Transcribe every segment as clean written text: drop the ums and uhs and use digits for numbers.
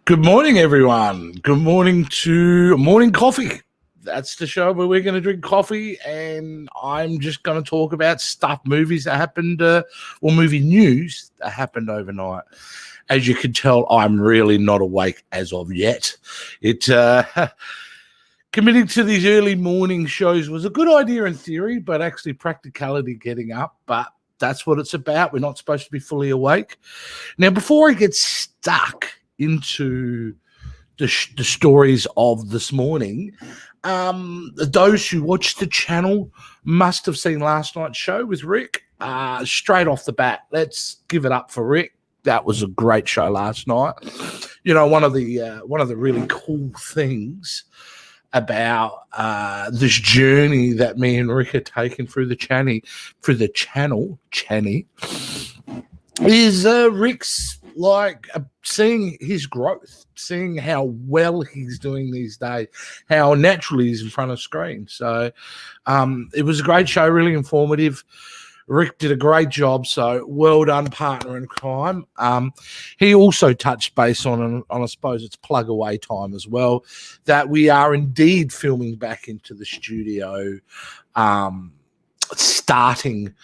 Good morning, everyone. Good morning to Morning Coffee. That's the show where we're going to drink coffee, and I'm just going to talk about movies that happened, or movie news that happened overnight. As you can tell, I'm really not awake as of yet. Committing to these early morning shows was a good idea in theory, but actually practicality getting up. But that's what it's about. We're not supposed to be fully awake. Now, before I get stuck into the stories of this morning, those who watched the channel must have seen last night's show with Rick. Straight off the bat, let's give it up for Rick. That was a great show last night. You know, one of the really cool things about this journey that me and Rick are taking through the channel, is Rick's seeing his growth, seeing how well he's doing these days, how naturally he's in front of screen. So it was a great show, really informative. Rick did a great job, so well done, partner in crime. He also touched base on I suppose it's plug away time as well, that we are indeed filming back into the studio, starting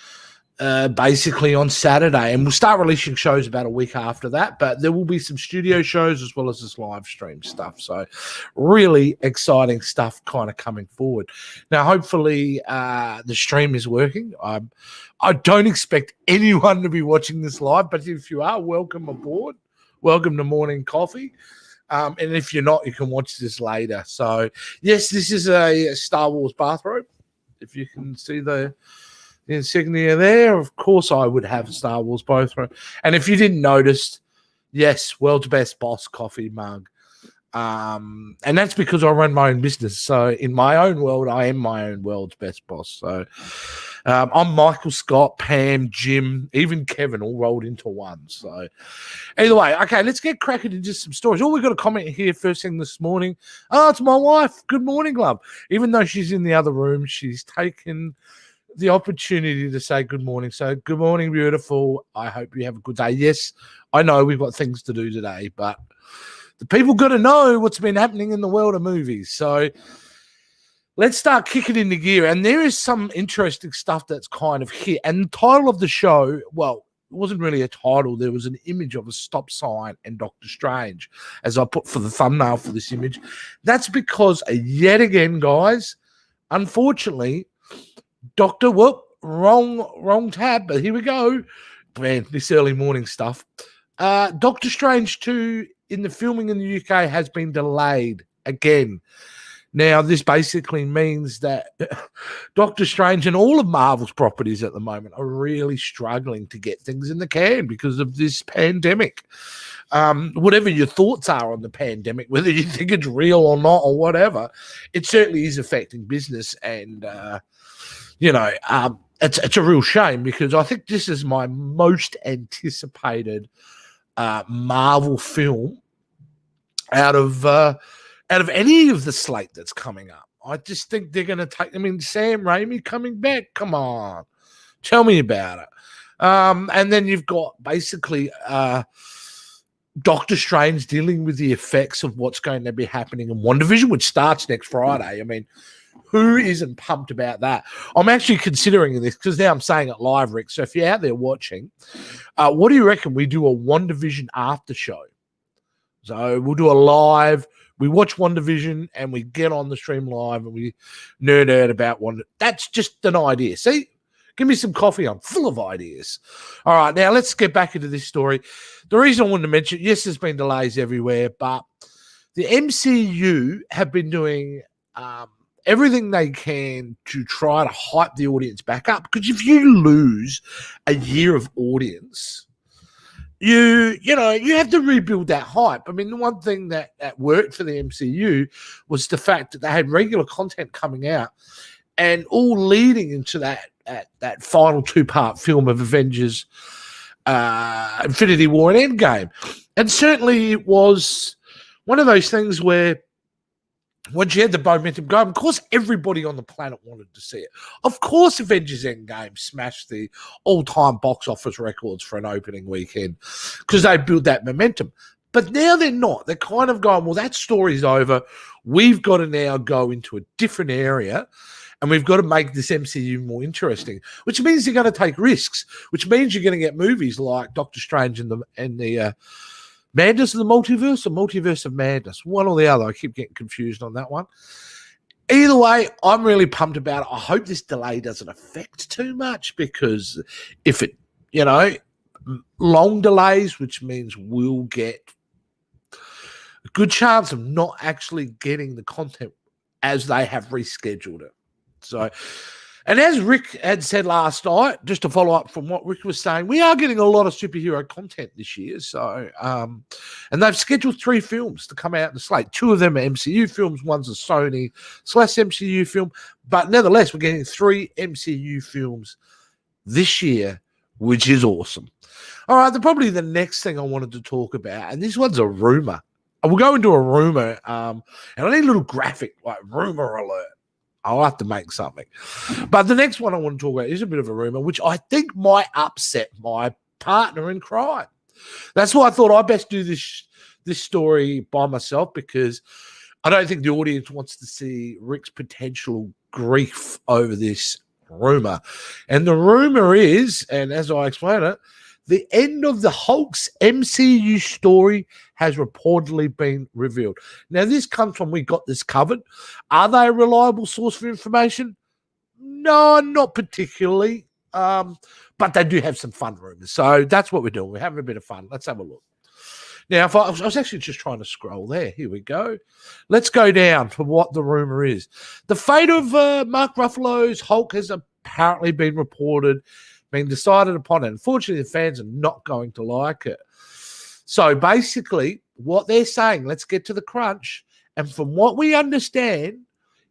basically on Saturday, and we'll start releasing shows about a week after that, but there will be some studio shows as well as this live stream stuff. So really exciting stuff kind of coming forward. Now, hopefully the stream is working. I don't expect anyone to be watching this live, but if you are, welcome aboard. Welcome to Morning Coffee. And if you're not, you can watch this later. So yes, this is a Star Wars bathrobe. If you can see the insignia there, of course I would have Star Wars both. And if you didn't notice, yes, world's best boss coffee mug. And that's because I run my own business. So in my own world, I am my own world's best boss. So I'm Michael, Scott, Pam, Jim, even Kevin all rolled into one. So either way, okay, let's get cracking into some stories. Oh, we've got a comment here first thing this morning. Oh, it's my wife. Good morning, love. Even though she's in the other room, she's taken the opportunity to say good morning. So good morning, beautiful. I hope you have a good day. Yes, I know we've got things to do today, but the people got to know what's been happening in the world of movies. So let's start kicking into gear. And there is some interesting stuff that's kind of hit. And the title of the show, well, it wasn't really a title. There was an image of a stop sign and Doctor Strange, as I put for the thumbnail for this image. That's because yet again, guys, unfortunately, wrong tab, but here we go. Man, this early morning stuff. Doctor Strange 2 in the filming in the UK has been delayed again. Now, this basically means that Doctor Strange and all of Marvel's properties at the moment are really struggling to get things in the can because of this pandemic. Whatever your thoughts are on the pandemic, whether you think it's real or not or whatever, it certainly is affecting business. And it's a real shame because I think this is my most anticipated Marvel film out of any of the slate that's coming up. I just think they're going to take. I mean, Sam Raimi coming back. Come on, tell me about it. And then you've got basically Doctor Strange dealing with the effects of what's going to be happening in WandaVision, which starts next Friday. I mean, who isn't pumped about that? I'm actually considering this because now I'm saying it live, Rick. So if you're out there watching, what do you reckon we do a WandaVision after show? So we'll do a live. We watch WandaVision and we get on the stream live and we nerd out about Wanda. That's just an idea. See, give me some coffee. I'm full of ideas. All right, now let's get back into this story. The reason I wanted to mention, yes, there's been delays everywhere, but the MCU have been doing everything they can to try to hype the audience back up. Because if you lose a year of audience, you have to rebuild that hype. I mean, the one thing that worked for the MCU was the fact that they had regular content coming out and all leading into that final two-part film of Avengers, Infinity War and Endgame. And certainly it was one of those things where once you had the momentum going, of course, everybody on the planet wanted to see it. Of course, Avengers Endgame smashed the all-time box office records for an opening weekend because they built that momentum. But now they're not. They're kind of going, well, that story's over. We've got to now go into a different area, and we've got to make this MCU more interesting, which means you're going to take risks, which means you're going to get movies like Doctor Strange and the Madness of the Multiverse or Multiverse of Madness, one or the other. I keep getting confused on that one. Either way, I'm really pumped about it. I hope this delay doesn't affect too much, because if it, long delays, which means we'll get a good chance of not actually getting the content as they have rescheduled it. So, and as Rick had said last night, just to follow up from what Rick was saying, we are getting a lot of superhero content this year. So, and they've scheduled 3 films to come out in the slate. 2 of them are MCU films. One's a Sony/MCU film. But nevertheless, we're getting 3 MCU films this year, which is awesome. All right, probably the next thing I wanted to talk about, and this one's a rumor. We'll go into a rumor, and I need a little graphic, like rumor alert. I'll have to make something. But the next one I want to talk about is a bit of a rumor, which I think might upset my partner in crime. That's why I thought I'd best do this story by myself, because I don't think the audience wants to see Rick's potential grief over this rumor. And the rumor is, and as I explain it, the end of the Hulk's MCU story has reportedly been revealed. Now, this comes from We Got This Covered. Are they a reliable source for information? No, not particularly. But they do have some fun rumors. So that's what we're doing. We're having a bit of fun. Let's have a look. Now, I was actually just trying to scroll there. Here we go. Let's go down to what the rumor is. The fate of Mark Ruffalo's Hulk has apparently been reported, been decided upon, and unfortunately the fans are not going to like it. So basically what they're saying, let's get to the crunch, and from what we understand,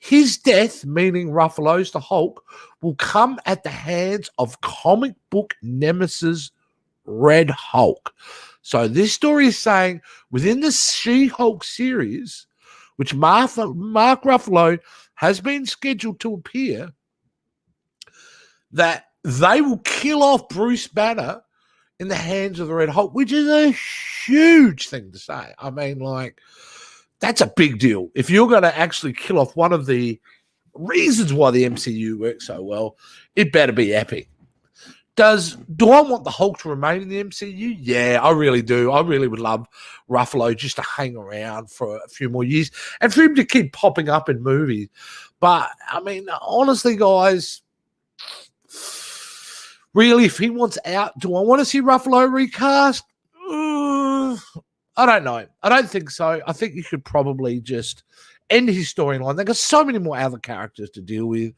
his death, meaning Ruffalo's the Hulk, will come at the hands of comic book nemesis Red Hulk. So this story is saying within the She-Hulk series, which Mark Ruffalo has been scheduled to appear, that they will kill off Bruce Banner in the hands of the Red Hulk, which is a huge thing to say. I mean, like, that's a big deal. If you're going to actually kill off one of the reasons why the MCU works so well, it better be epic. Do I want the Hulk to remain in the MCU? Yeah, I really do. I really would love Ruffalo just to hang around for a few more years and for him to keep popping up in movies. But, I mean, honestly, guys, really, if he wants out, do I want to see Ruffalo recast? I don't know. I don't think so. I think you should probably just end his storyline. They've got so many more other characters to deal with.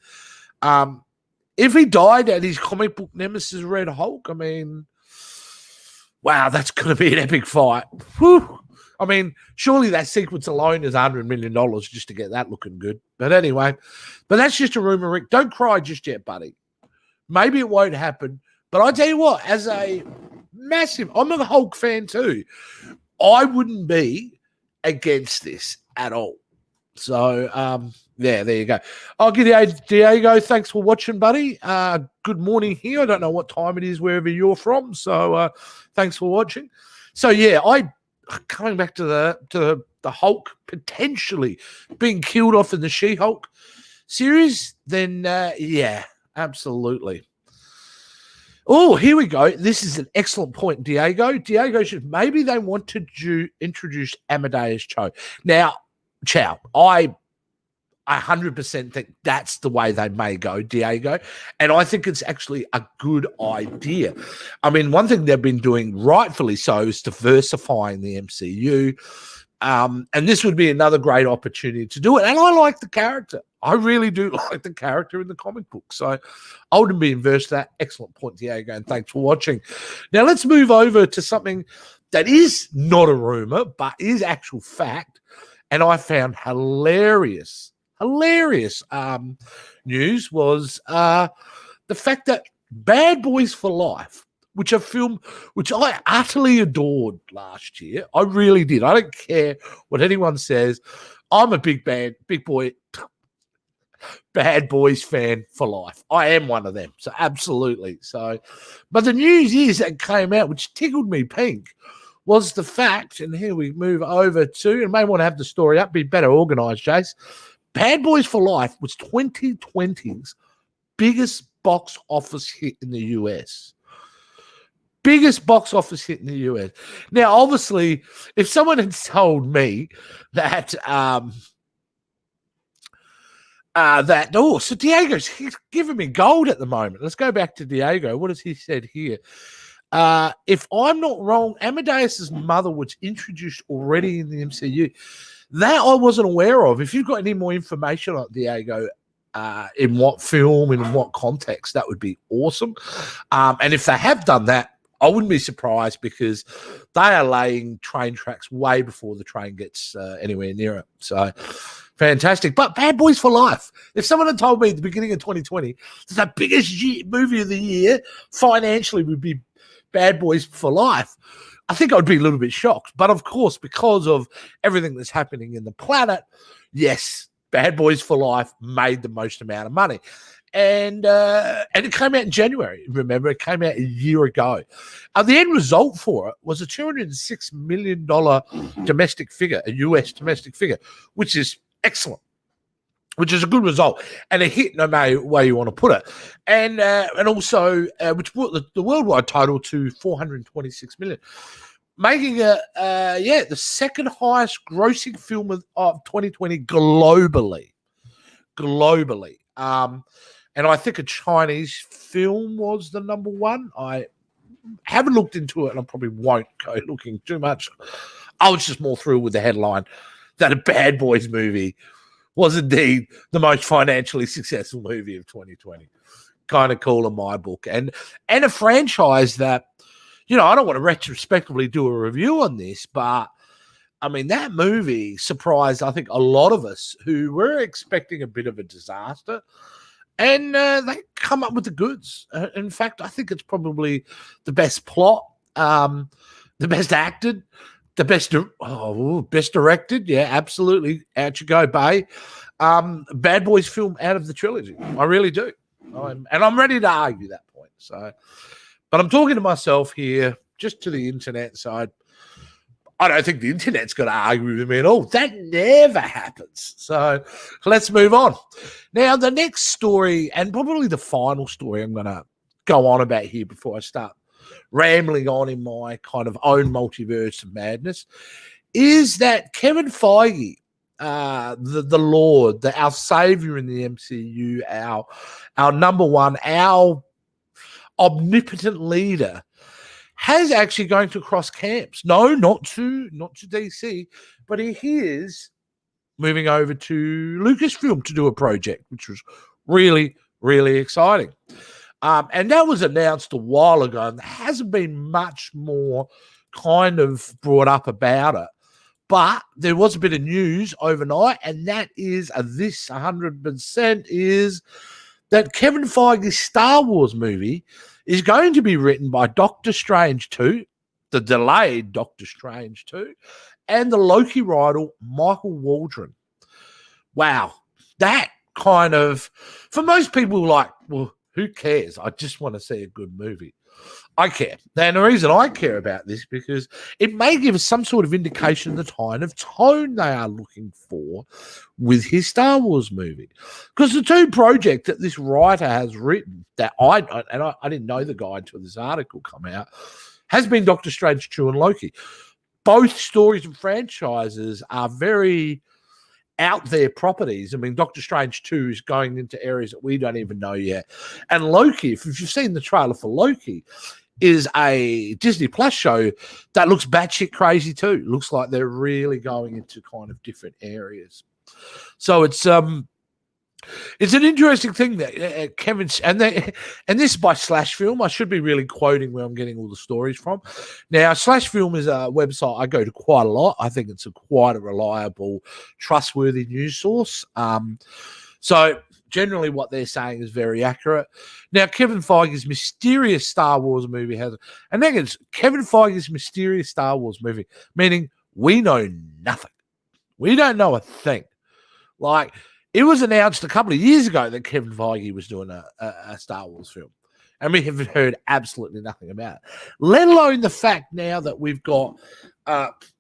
If he died at his comic book nemesis Red Hulk, I mean, wow, that's going to be an epic fight. Whew. I mean, surely that sequence alone is $100 million just to get that looking good. But anyway, that's just a rumor, Rick. Don't cry just yet, buddy. Maybe it won't happen. But I tell you what, as a massive, I'm a Hulk fan too. I wouldn't be against this at all. So, there you go. I'll give you Diego. Thanks for watching, buddy. Good morning here. I don't know what time it is wherever you're from. So, thanks for watching. So, yeah, coming back to the Hulk potentially being killed off in the She-Hulk series, then yeah, absolutely. Oh, here we go. This is an excellent point, Diego. Maybe they want to introduce Amadeus Cho. Now, Chow, I 100% think that's the way they may go, Diego. And I think it's actually a good idea. I mean, one thing they've been doing, rightfully so, is diversifying the MCU. And this would be another great opportunity to do it. And I like the character. I really do like the character in the comic book. So I wouldn't be inverse to that. Excellent point, Diego, and thanks for watching. Now let's move over to something that is not a rumor, but is actual fact. And I found hilarious news was the fact that Bad Boys for Life, which a film which I utterly adored last year. I really did. I don't care what anyone says. I'm a big boy Bad Boys fan for life. I am one of them. So absolutely. So, but the news is that came out, which tickled me pink, was the fact, and here we move over to, and may want to have the story up, be better organized, Jace. Bad Boys for Life was 2020's biggest box office hit in the US. Biggest box office hit in the US. Now, obviously, if someone had told me that so Diego's he's giving me gold at the moment. Let's go back to Diego. What has he said here? If I'm not wrong, Amadeus's mother was introduced already in the MCU. That I wasn't aware of. If you've got any more information on Diego, in what film, in what context, that would be awesome. And if they have done that, I wouldn't be surprised because they are laying train tracks way before the train gets anywhere near it. So fantastic. But Bad Boys for Life. If someone had told me at the beginning of 2020 that the biggest movie of the year financially would be Bad Boys for Life, I think I would be a little bit shocked. But of course, because of everything that's happening in the planet, yes, Bad Boys for Life made the most amount of money. And it came out in January. Remember, it came out a year ago. The end result for it was a $206 million domestic figure, a US domestic figure, which is excellent, which is a good result and a hit no matter way you want to put it. And also, which brought the worldwide total to $426 million, making it, the second highest grossing film of 2020 globally. And I think a Chinese film was the number one. I haven't looked into it, and I probably won't go looking too much. I was just more thrilled with the headline that a Bad Boys movie was indeed the most financially successful movie of 2020. Kind of cool in my book. And a franchise that, I don't want to retrospectively do a review on this, but I mean, that movie surprised, I think, a lot of us who were expecting a bit of a disaster. And they come up with the goods. In fact, I think it's probably the best plot, the best acted, the best directed. Yeah, absolutely. Out you go, Bay. Bad Boys film out of the trilogy. I really do. And I'm ready to argue that point. So, but I'm talking to myself here, just to the internet side. I don't think the internet's going to argue with me at all. That never happens. So let's move on. Now, the next story, and probably the final story I'm going to go on about here before I start rambling on in my kind of own multiverse of madness, is that Kevin Feige, the Lord, our savior in the MCU, our number one, our omnipotent leader, has actually going to cross camps. No, not to DC, but he is moving over to Lucasfilm to do a project, which was really, really exciting. And that was announced a while ago, and there hasn't been much more kind of brought up about it. But there was a bit of news overnight, and that is this 100% is that Kevin Feige's Star Wars movie is going to be written by Doctor Strange 2, the delayed Doctor Strange 2, and the Loki writer Michael Waldron. Wow. That kind of, for most people, like, well, who cares? I just want to see a good movie. I care. And the reason I care about this, because it may give us some sort of indication of the kind of tone they are looking for with his Star Wars movie. Because the two projects that this writer has written that I didn't know the guy until this article come out, has been Doctor Strange 2 and Loki. Both stories and franchises are very out there properties. I mean, Doctor Strange 2 is going into areas that we don't even know yet. And Loki, if you've seen the trailer for Loki, is a Disney Plus show that looks batshit crazy too. It looks like they're really going into kind of different areas. So it's an interesting thing that Kevin's and this is by Slash Film. I should be really quoting where I'm getting all the stories from. Now, Slash Film is a website I go to quite a lot. I think it's quite a reliable, trustworthy news source. So generally what they're saying is very accurate. Now, Kevin Feige's mysterious Star Wars movie and then it's Kevin Feige's mysterious Star Wars movie, meaning we know nothing. We don't know a thing. Like, it was announced a couple of years ago that Kevin Feige was doing a Star Wars film. and we have heard absolutely nothing about it. Let alone the fact now that we've got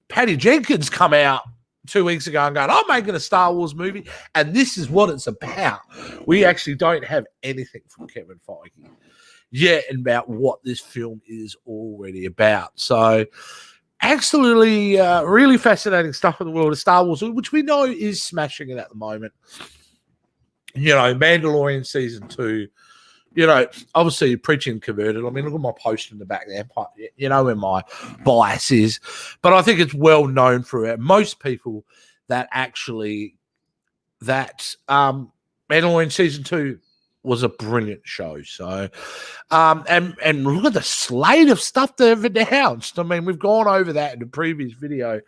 Patty Jenkins come out 2 weeks ago and going, I'm making a Star Wars movie, and this is what it's about. We actually don't have anything from Kevin Feige yet about what this film is already about. So absolutely really fascinating stuff in the world of Star Wars, which we know is smashing it at the moment. Mandalorian season 2, obviously preaching converted. I mean, look at my post in the back there. Where my bias is. But I think it's well known for most people that actually Mandalorian season 2 was a brilliant show. So, and look at the slate of stuff they've announced. I mean, we've gone over that in the previous video.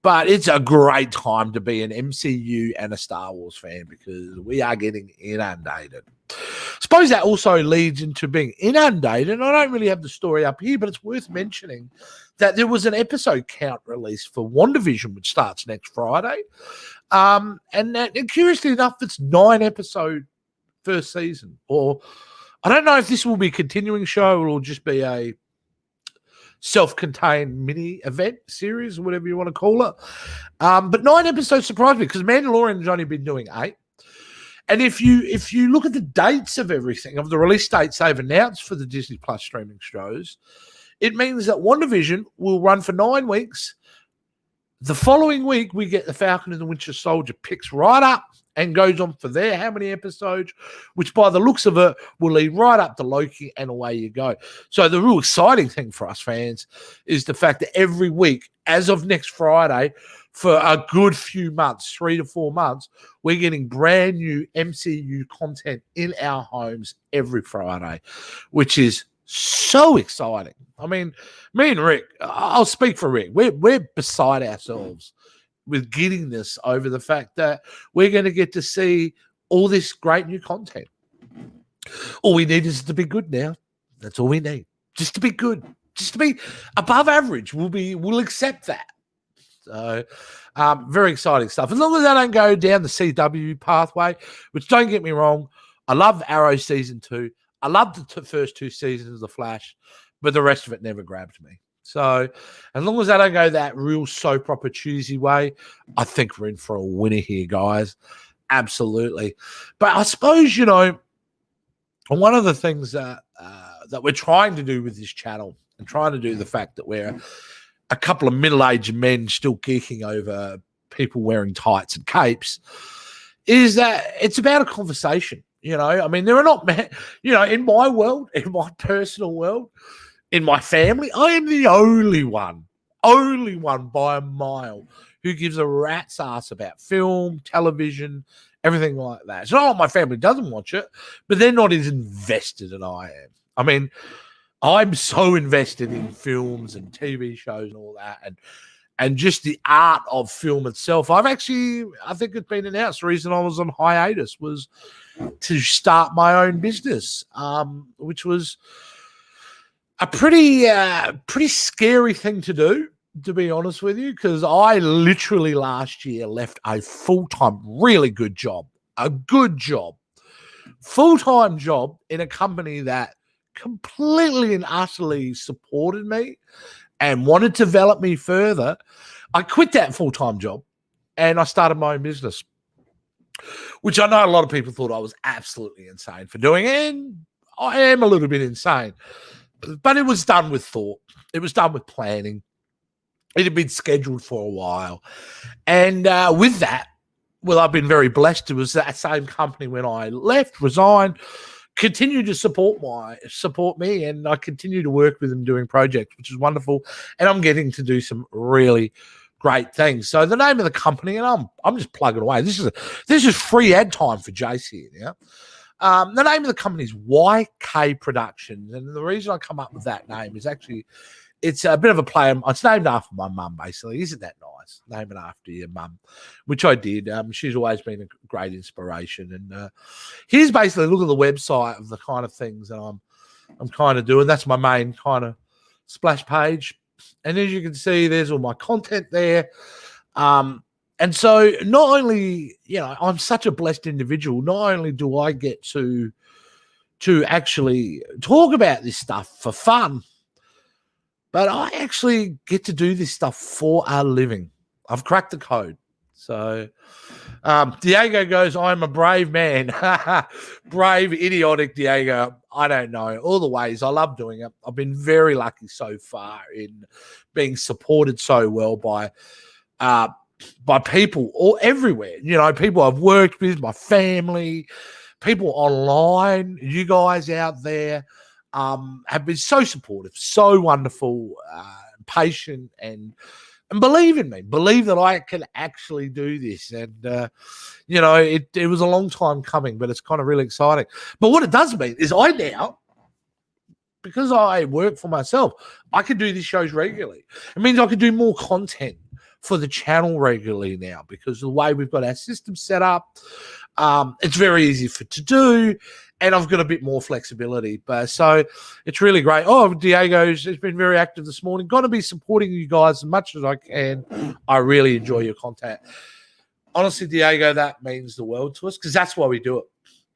But it's a great time to be an MCU and a Star Wars fan because we are getting inundated. Suppose that also leads into being inundated. And I don't really have the story up here, but it's worth mentioning that there was an episode count released for WandaVision, which starts next Friday. And curiously enough, it's 9-episode first season. Or I don't know if this will be a continuing show or it'll just be a self-contained mini event series, whatever you want to call it. But 9 episodes surprised me because Mandalorian's only been doing 8. And if you look at the dates of everything, of the release dates they've announced for the Disney Plus streaming shows, it means that WandaVision will run for 9 weeks. The following week, we get the Falcon and the Winter Soldier picks right up and goes on for their how many episodes, which by the looks of it will lead right up to Loki, and away you go. So the real exciting thing for us fans is the fact that every week, as of next Friday, for a good few months, 3 to 4 months, we're getting brand new MCU content in our homes every Friday, which is so exciting. I mean, me and Rick, I'll speak for Rick, we're beside ourselves with getting this over the fact that we're going to get to see all this great new content. All we need is to be good now. That's all we need. Just to be good. Just to be above average. We'll accept that. So very exciting stuff. As long as I don't go down the CW pathway, which don't get me wrong, I love Arrow season 2. I love the first 2 seasons of The Flash, but the rest of it never grabbed me. So as long as I don't go that real soap opera cheesy way, I think we're in for a winner here, guys. Absolutely. But I suppose, one of the things that we're trying to do with this channel and trying to do the fact that we're a couple of middle-aged men still geeking over people wearing tights and capes is that it's about a conversation. I mean, there are not, in my world, in my personal world, in my family, I am the only one by a mile who gives a rat's ass about film, television, everything like that. It's not like my family doesn't watch it, but they're not as invested as I am. I mean, I'm so invested in films and TV shows and all that, and just the art of film itself. I think it's been announced, the reason I was on hiatus was to start my own business, which was a pretty scary thing to do, to be honest with you, because I literally last year left a full-time, really good job, full-time job in a company that completely and utterly supported me and wanted to develop me further. I quit that full-time job and I started my own business, which I know a lot of people thought I was absolutely insane for doing, and I am a little bit insane. But it was done with thought. It was done with planning. It had been scheduled for a while. And with that, well, I've been very blessed. It was that same company when I left, resigned, continued to support me, and I continue to work with them doing projects, which is wonderful. And I'm getting to do some really great things. So the name of the company, and I'm just plugging away. This is free ad time for Jace here now. The name of the company is YK Productions, and the reason I come up with that name is actually it's a bit of a play. It's named after my mum, basically. Isn't that nice? Name it after your mum, which I did. She's always been a great inspiration. And here's basically look at the website of the kind of things that I'm kind of doing. That's my main kind of splash page, and as you can see, there's all my content there. And so not only, I'm such a blessed individual, not only do I get to to actually talk about this stuff for fun. But I actually get to do this stuff for a living. I've cracked the code. So Diego goes, I'm a brave man. Brave, idiotic Diego. I don't know. All the ways. I love doing it. I've been very lucky so far in being supported so well by people all everywhere. You know, people I've worked with, my family, people online, you guys out there have been so supportive, so wonderful, patient, and believe in me, believe that I can actually do this. And, you know, it was a long time coming, but it's kind of really exciting. But what it does mean is I now, because I work for myself, I can do these shows regularly. It means I can do more content for the channel regularly now because of the way we've got our system set up. It's very easy to do, and I've got a bit more flexibility. But so it's really great. Oh, Diego's has been very active this morning. Got to be supporting you guys as much as I can. I really enjoy your content. Honestly, Diego, that means the world to us because that's why we do it.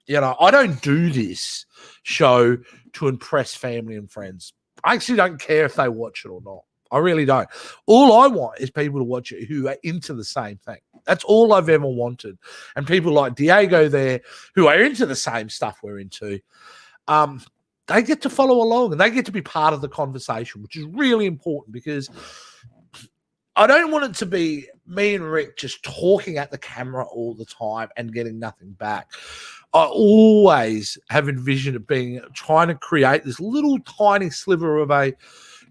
You know, I don't do this show to impress family and friends. I actually don't care if they watch it or not. I really don't. All I want is people to watch it who are into the same thing. That's all I've ever wanted. And people like Diego there who are into the same stuff we're into, they get to follow along and they get to be part of the conversation, which is really important because I don't want it to be me and Rick just talking at the camera all the time and getting nothing back. I always have envisioned it trying to create this little tiny sliver of a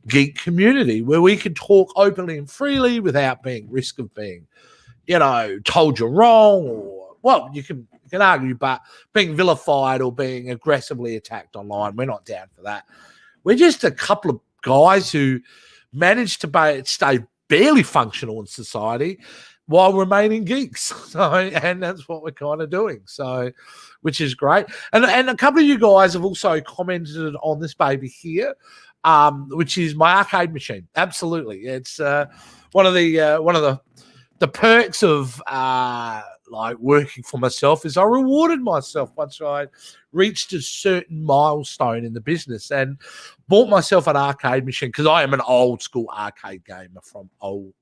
geek community where we can talk openly and freely without being risk of being, you know, told you're wrong or, well, you can argue, but being vilified or being aggressively attacked online, we're not down for that. We're just a couple of guys who managed to stay barely functional in society while remaining geeks. So, and that's what we're kind of doing. So, which is great. And a couple of you guys have also commented on this baby here, which is my arcade machine. Absolutely, it's one of the perks of like working for myself is I rewarded myself once I reached a certain milestone in the business and bought myself an arcade machine because I am an old school arcade gamer from old.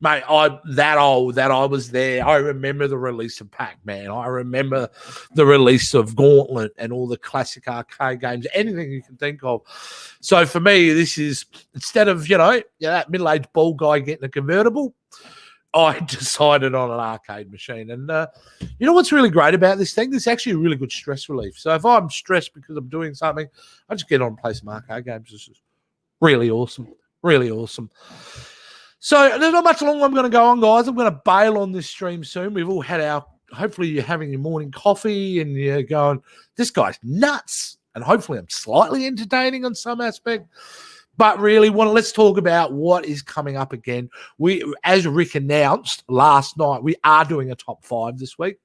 Mate, that I was there. I remember the release of Pac-Man. I remember the release of Gauntlet and all the classic arcade games, anything you can think of. So for me, this is, instead of, that middle-aged bald guy getting a convertible, I decided on an arcade machine. And you know what's really great about this thing? This is actually a really good stress relief. So if I'm stressed because I'm doing something, I just get on and play some arcade games. This is really awesome. Really awesome. So there's not much longer I'm going to go on, guys. I'm going to bail on this stream soon. We've all had hopefully you're having your morning coffee and you're going, this guy's nuts. And hopefully I'm slightly entertaining on some aspect. But really, let's talk about what is coming up again. As Rick announced last night, we are doing a top 5 this week.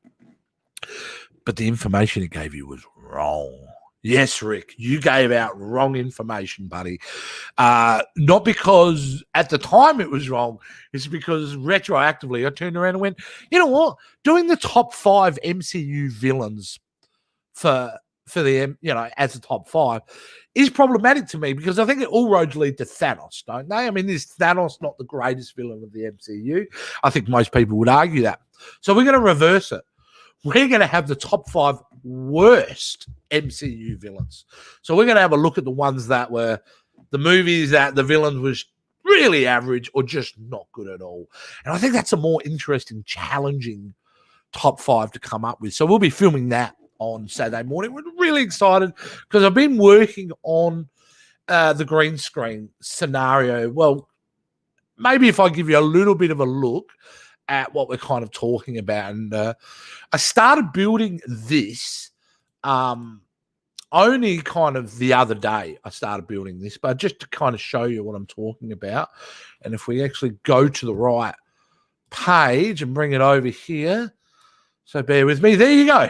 But the information he gave you was wrong. Yes, Rick, you gave out wrong information, buddy. Not because at the time it was wrong. It's because retroactively I turned around and went, you know what? Doing the top 5 MCU villains for the, as a top 5 is problematic to me because I think all roads lead to Thanos, don't they? I mean, is Thanos not the greatest villain of the MCU? I think most people would argue that. So we're going to reverse it. We're going to have the top 5 worst MCU villains. So we're going to have a look at the ones that were the movies that the villain was really average or just not good at all. And I think that's a more interesting, challenging top 5 to come up with. So we'll be filming that on Saturday morning. We're really excited because I've been working on the green screen scenario. Well, maybe if I give you a little bit of a look at what we're kind of talking about. And I started building this only kind of the other day. I started building this, but just to kind of show you what I'm talking about. And if we actually go to the right page and bring it over here, so bear with me. There you go.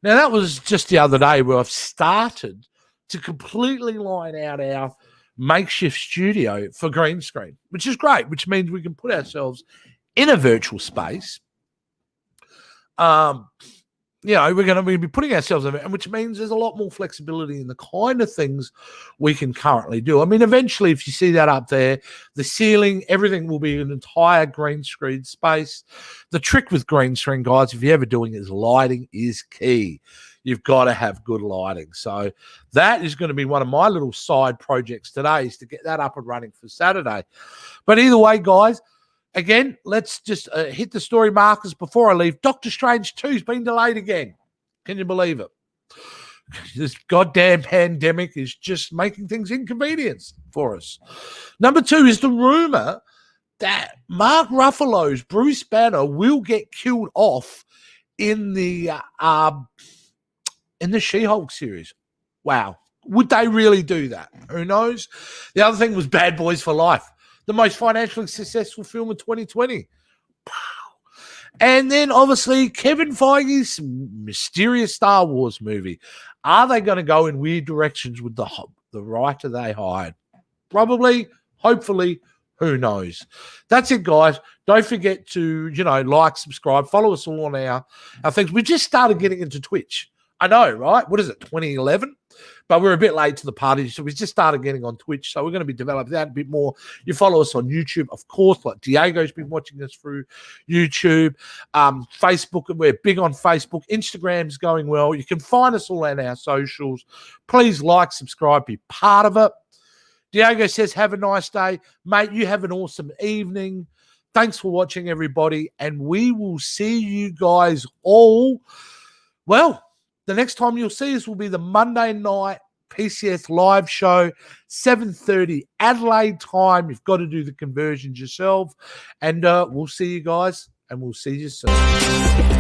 Now, that was just the other day where I've started to completely line out our makeshift studio for green screen, which is great, which means we can put ourselves in a virtual space, we're going to be putting ourselves in it, which means there's a lot more flexibility in the kind of things we can currently do. I mean, eventually, if you see that up there, the ceiling, everything will be an entire green screen space. The trick with green screen, guys, if you're ever doing it, is lighting is key. You've got to have good lighting. So that is going to be one of my little side projects today, is to get that up and running for Saturday. But either way, guys, again, let's just hit the story markers before I leave. Doctor Strange 2 has been delayed again. Can you believe it? This goddamn pandemic is just making things inconvenienced for us. Number 2 is the rumor that Mark Ruffalo's Bruce Banner will get killed off in the She-Hulk series. Wow. Would they really do that? Who knows? The other thing was Bad Boys for Life, the most financially successful film of 2020. Wow. And then, obviously, Kevin Feige's mysterious Star Wars movie. Are they going to go in weird directions with the writer they hired? Probably, hopefully, who knows? That's it, guys. Don't forget to, like, subscribe, follow us all on our things. We just started getting into Twitch. I know, right? What is it, 2011? But we're a bit late to the party, so we just started getting on Twitch. So we're going to be developing that a bit more. You follow us on YouTube, of course, like Diego's been watching us through YouTube. Facebook, we're big on Facebook. Instagram's going well. You can find us all on our socials. Please like, subscribe, be part of it. Diego says, have a nice day. Mate, you have an awesome evening. Thanks for watching, everybody. And we will see you guys all, well, the next time you'll see us will be the Monday night PCS live show, 7:30 Adelaide time. You've got to do the conversions yourself. And we'll see you guys, and we'll see you soon.